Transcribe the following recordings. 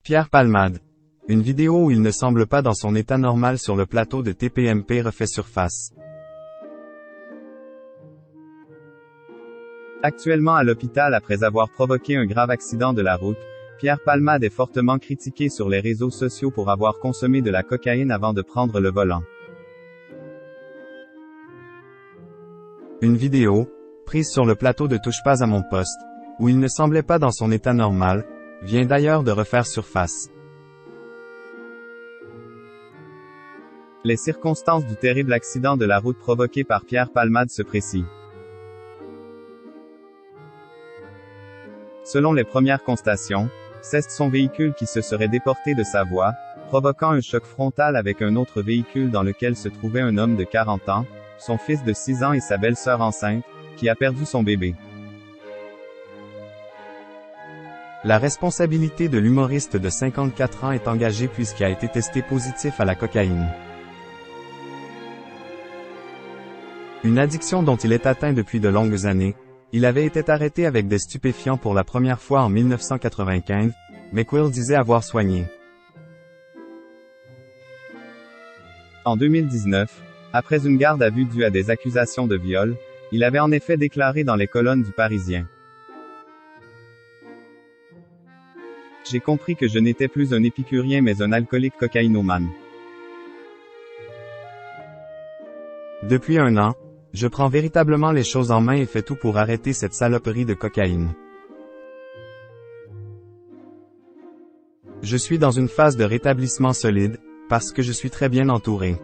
Pierre Palmade. Une vidéo où il ne semble pas dans son état normal sur le plateau de TPMP refait surface. Actuellement à l'hôpital après avoir provoqué un grave accident de la route, Pierre Palmade est fortement critiqué sur les réseaux sociaux pour avoir consommé de la cocaïne avant de prendre le volant. Une vidéo, prise sur le plateau de Touche pas à mon poste, où il ne semblait pas dans son état normal, vient d'ailleurs de refaire surface. Les circonstances du terrible accident de la route provoqué par Pierre Palmade se précisent. Selon les premières constatations, c'est son véhicule qui se serait déporté de sa voie, provoquant un choc frontal avec un autre véhicule dans lequel se trouvait un homme de 40 ans, son fils de 6 ans et sa belle-sœur enceinte, qui a perdu son bébé. La responsabilité de l'humoriste de 54 ans est engagée puisqu'il a été testé positif à la cocaïne. Une addiction dont il est atteint depuis de longues années, il avait été arrêté avec des stupéfiants pour la première fois en 1995, mais Quill disait avoir soigné. En 2019, après une garde à vue due à des accusations de viol, il avait en effet déclaré dans les colonnes du Parisien. J'ai compris que je n'étais plus un épicurien mais un alcoolique cocaïnomane. Depuis un an, je prends véritablement les choses en main et fais tout pour arrêter cette saloperie de cocaïne. Je suis dans une phase de rétablissement solide, parce que je suis très bien entouré.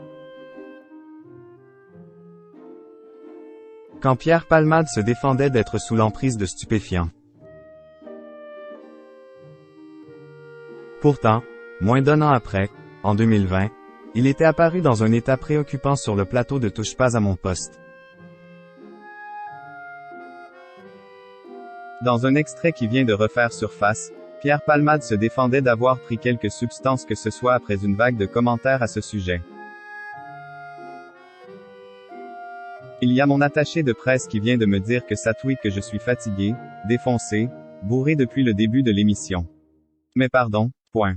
Quand Pierre Palmade se défendait d'être sous l'emprise de stupéfiants. Pourtant, moins d'un an après, en 2020, il était apparu dans un état préoccupant sur le plateau de Touche pas à mon poste. Dans un extrait qui vient de refaire surface, Pierre Palmade se défendait d'avoir pris quelque substance que ce soit après une vague de commentaires à ce sujet. Il y a mon attaché de presse qui vient de me dire que ça tweet que je suis fatigué, défoncé, bourré depuis le début de l'émission. Mais pardon, point.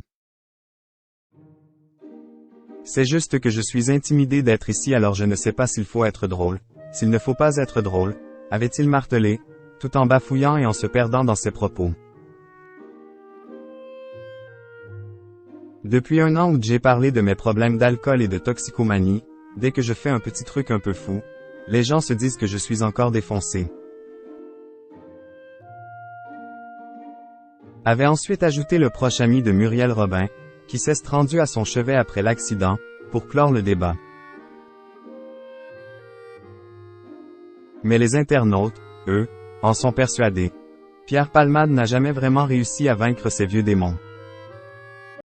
C'est juste que je suis intimidé d'être ici alors je ne sais pas s'il faut être drôle, s'il ne faut pas être drôle, avait-il martelé, tout en bafouillant et en se perdant dans ses propos. Depuis un an où j'ai parlé de mes problèmes d'alcool et de toxicomanie, dès que je fais un petit truc un peu fou, les gens se disent que je suis encore défoncé. Avait ensuite ajouté le proche ami de Muriel Robin, qui s'est rendu à son chevet après l'accident, pour clore le débat. Mais les internautes, eux, en sont persuadés. Pierre Palmade n'a jamais vraiment réussi à vaincre ses vieux démons.